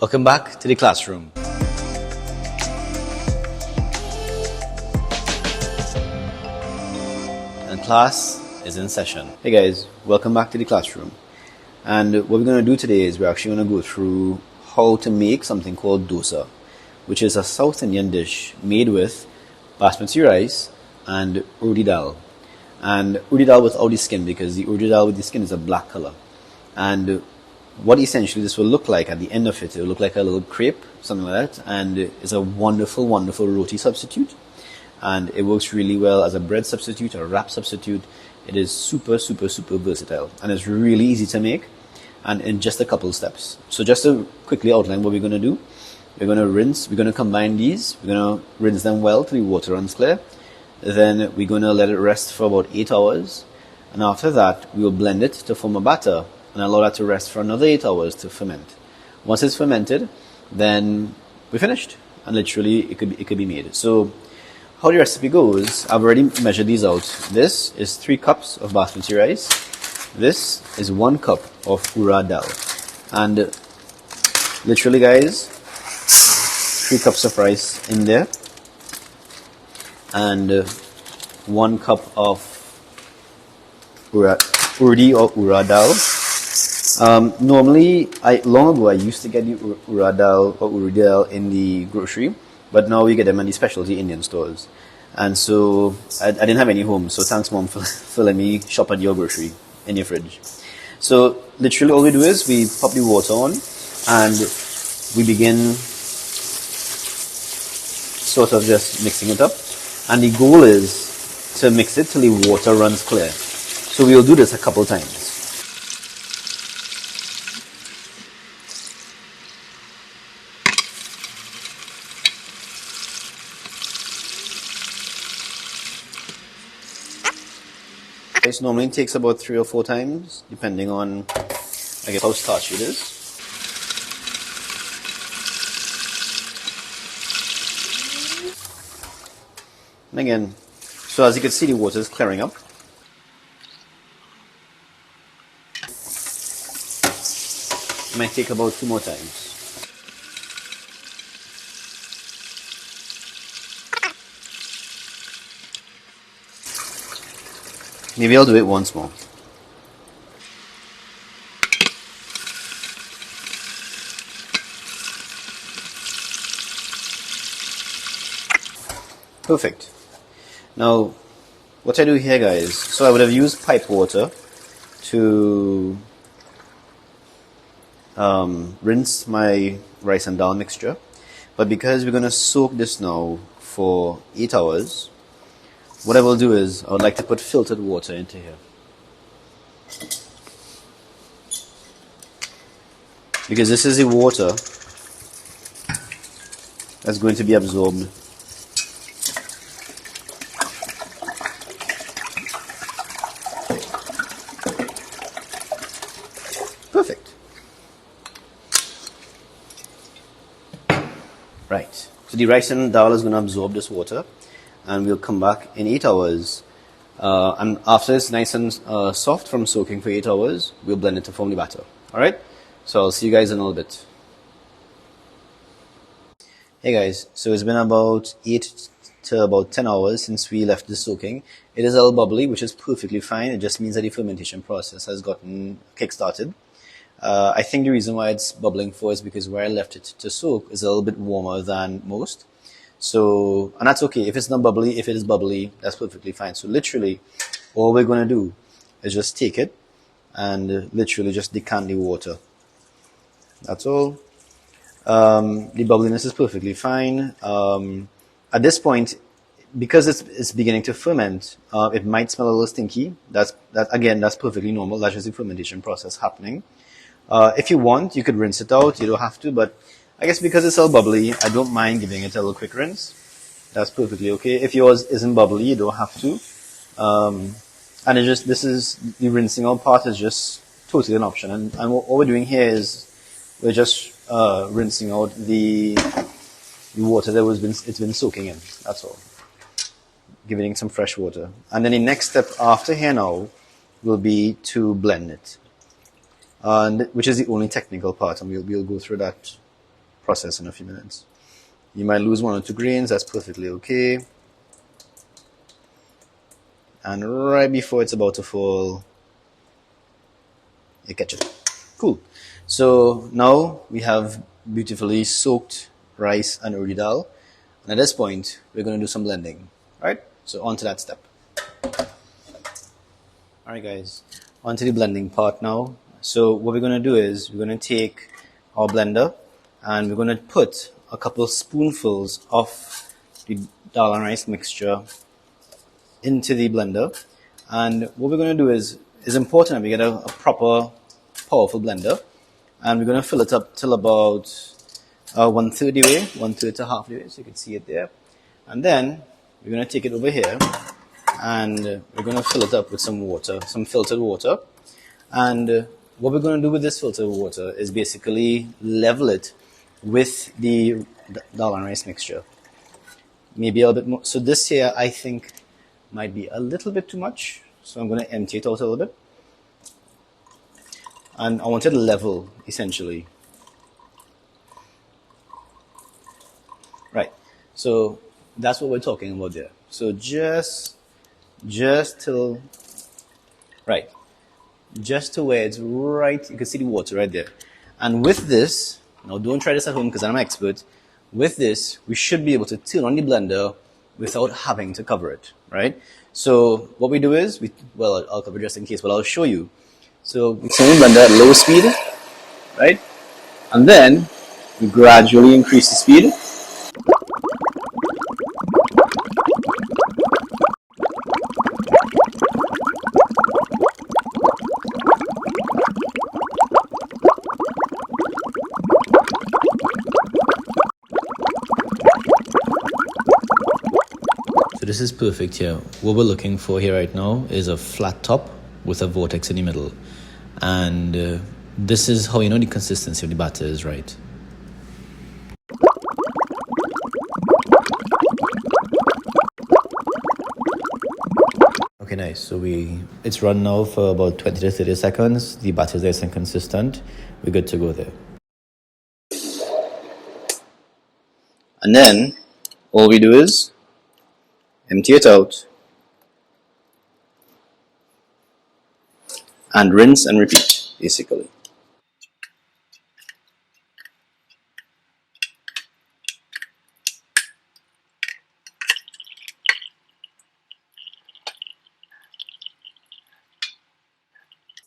Welcome back to the classroom. And class is in session. Hey guys, welcome back to the classroom. And what we're going to do today is we're actually going to go through how to make something called dosa, which is a South Indian dish made with basmati rice and urdi dal. And urdi dal without the skin, because the urdi dal with the skin is a black color. And what essentially this will look like at the end of it will look like a little crepe, something like that, and it's a wonderful, wonderful roti substitute. And it works really well as a bread substitute or a wrap substitute. It is super, super, super versatile, and it's really easy to make, and in just a couple steps. So just to quickly outline what we're going to do, we're going to rinse, we're going to combine these, we're going to rinse them well till the water runs clear. Then we're going to let it rest for about 8 hours, and after that we will blend it to form a batter and allow that to rest for another 8 hours to ferment. Once it's fermented, then we're finished, and literally it could be made. So how the recipe goes, I've already measured these out. This is 3 cups of basmati rice. This is 1 cup of urad dal. And literally guys, 3 cups of rice in there. And 1 cup of urdi or urad dal. Normally, long ago I used to get the urad dal or urdi dal in the grocery, but now we get them in the specialty Indian stores. And so I didn't have any home, so thanks mom for letting me shop at your grocery in your fridge. So literally all we do is we pop the water on and we begin sort of just mixing it up. And the goal is to mix it till the water runs clear. So we'll do this a couple times. It normally takes about 3 or 4 times, depending on, I guess, how starchy it is. And again, so as you can see, the water is clearing up. It might take about 2 more times. Maybe I'll do it once more. Perfect. Now, what I do here, guys, so I would have used pipe water to rinse my rice and dal mixture, but because we're going to soak this now for 8 hours, what I will do is I would like to put filtered water into here, because this is the water that's going to be absorbed. Perfect. Right. So the rice and dal is going to absorb this water, and we'll come back in 8 hours. And after it's nice and soft from soaking for 8 hours, we'll blend it to form the batter. Alright? So I'll see you guys in a little bit. Hey guys, so it's been about 8 to about 10 hours since we left the soaking. It is a little bubbly, which is perfectly fine. It just means that the fermentation process has gotten kick-started. I think the reason why it's bubbling for is because where I left it to soak is a little bit warmer than most. So, and that's okay. If it's not bubbly, if it is bubbly, that's perfectly fine. So literally, all we're going to do is just take it and literally just decant the water. That's all. The bubbliness is perfectly fine. At this point, because it's beginning to ferment, it might smell a little stinky. That's perfectly normal. That's just the fermentation process happening. If you want, you could rinse it out. You don't have to, but I guess because it's all bubbly, I don't mind giving it a little quick rinse. That's perfectly okay. If yours isn't bubbly, you don't have to. And the rinsing out part is just totally an option. And what we're doing here is we're just rinsing out the water that it's been soaking in. That's all. Giving it some fresh water. And then the next step after here now will be to blend it. Which is the only technical part, and we'll go through that process in a few minutes. You might lose 1 or 2 grains, that's perfectly okay. And right before it's about to fall, you catch it. Cool. So now we have beautifully soaked rice and urdi dal. And at this point, we're going to do some blending. Alright? So on to that step. Alright guys, on to the blending part now. So what we're going to do is we're going to take our blender and we're going to put a couple spoonfuls of the dal and rice mixture into the blender. And what we're going to do is it's important that we get a proper, powerful blender. And we're going to fill it up till about 1/3 the way, 1/3 to half the way, so you can see it there. And then we're going to take it over here and we're going to fill it up with some water, some filtered water. And what we're going to do with this filtered water is basically level it with the dal and rice mixture. Maybe a little bit more. So this here, I think, might be a little bit too much. So I'm going to empty it out a little bit. And I want it level, essentially. Right. So that's what we're talking about there. So just till, right. Just to where it's right, you can see the water right there. And with this, now don't try this at home because I'm an expert. With this, we should be able to turn on the blender without having to cover it, right? So what we do is, well, I'll cover just in case, but I'll show you. So we turn the blender at low speed, right? And then we gradually increase the speed. So this is perfect here. What we're looking for here right now is a flat top with a vortex in the middle. And this is how you know the consistency of the batter is right. Okay, nice. So it's run now for about 20 to 30 seconds. The batter is nice and consistent. We're good to go there. And then all we do is empty it out and rinse and repeat, basically.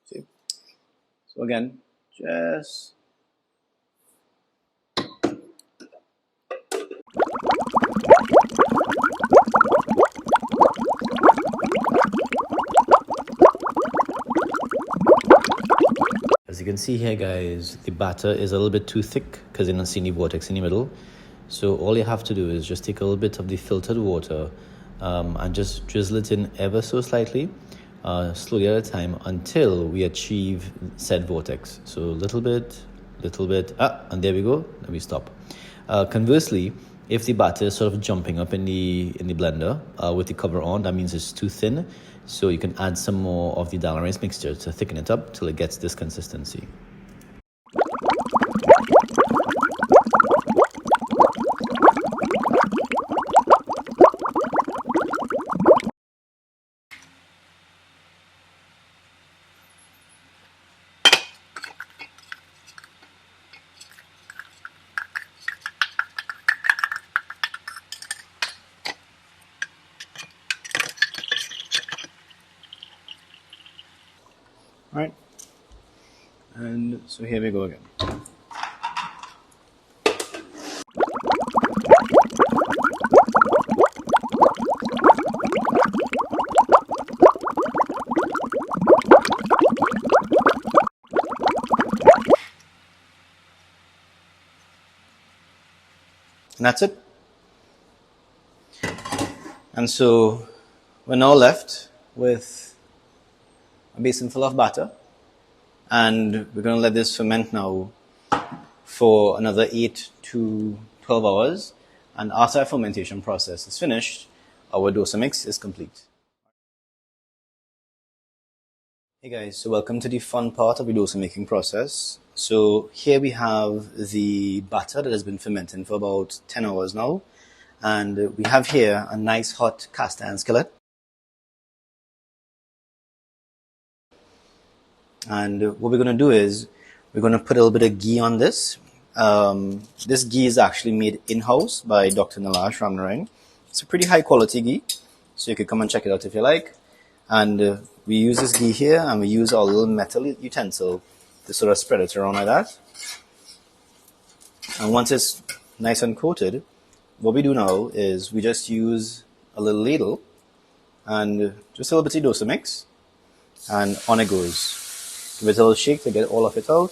See? So again, just as you can see here, guys, the batter is a little bit too thick because you don't see any vortex in the middle. So all you have to do is just take a little bit of the filtered water and just drizzle it in ever so slightly, slowly at a time until we achieve said vortex. So little bit, and there we go. Let me stop. Conversely, if the batter is sort of jumping up in the blender with the cover on, that means it's too thin. So you can add some more of the dal and rice mixture to thicken it up till it gets this consistency. All right, and so here we go again. And that's it. And so we're now left with a basin full of batter, and we're going to let this ferment now for another 8 to 12 hours. And after our fermentation process is finished, our dosa mix is complete. Hey guys, so welcome to the fun part of the dosa making process. So here we have the batter that has been fermenting for about 10 hours now. And we have here a nice hot cast iron skillet. And what we're going to do is we're going to put a little bit of ghee on this. This ghee is actually made in-house by Dr. Nilesh Ramnarayan. It's a pretty high quality ghee, so you could come and check it out if you like. And we use this ghee here, and we use our little metal utensil to sort of spread it around like that. And once it's nice and coated, what we do now is we just use a little ladle and just a little bit of Dosa mix, and on it goes. Give it a little shake to get all of it out,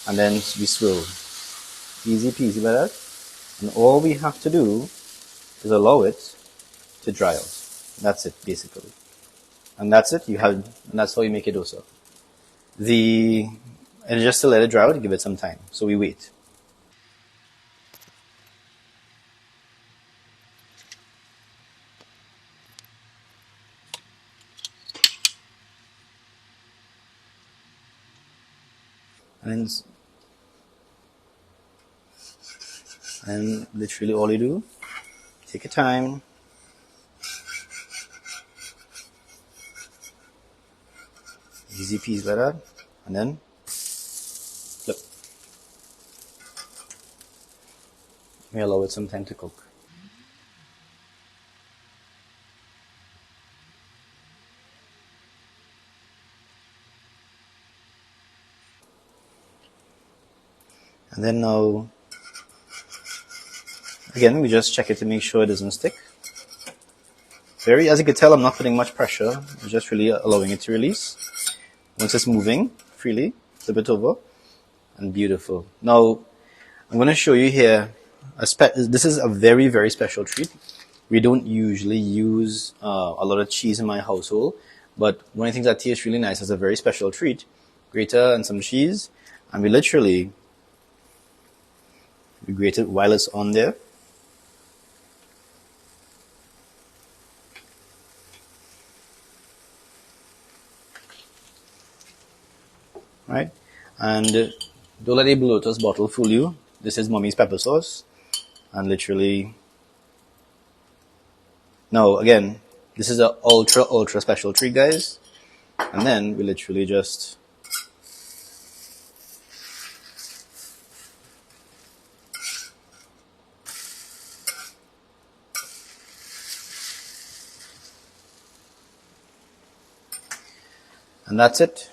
and then we swirl. Easy peasy like that. And all we have to do is allow it to dry out. That's it, basically. And that's it. And that's how you make a dosa. And just to let it dry out, give it some time. So we wait. And literally all you do, take your time. Easy peasy like that. And then flip. We allow it some time to cook. And then now, again, we just check it to make sure it doesn't stick. As you can tell, I'm not putting much pressure. I'm just really allowing it to release. Once it's moving freely, flip it over, and beautiful. Now, I'm going to show you here, this is a very, very special treat. We don't usually use a lot of cheese in my household, but one of the things that tastes really nice is a very special treat. Grater and some cheese, and we grate it while it's on there. Right? And don't let a bloater's bottle fool you. This is mommy's pepper sauce. And literally, now again, this is a ultra special treat, guys. And then we literally just and that's it.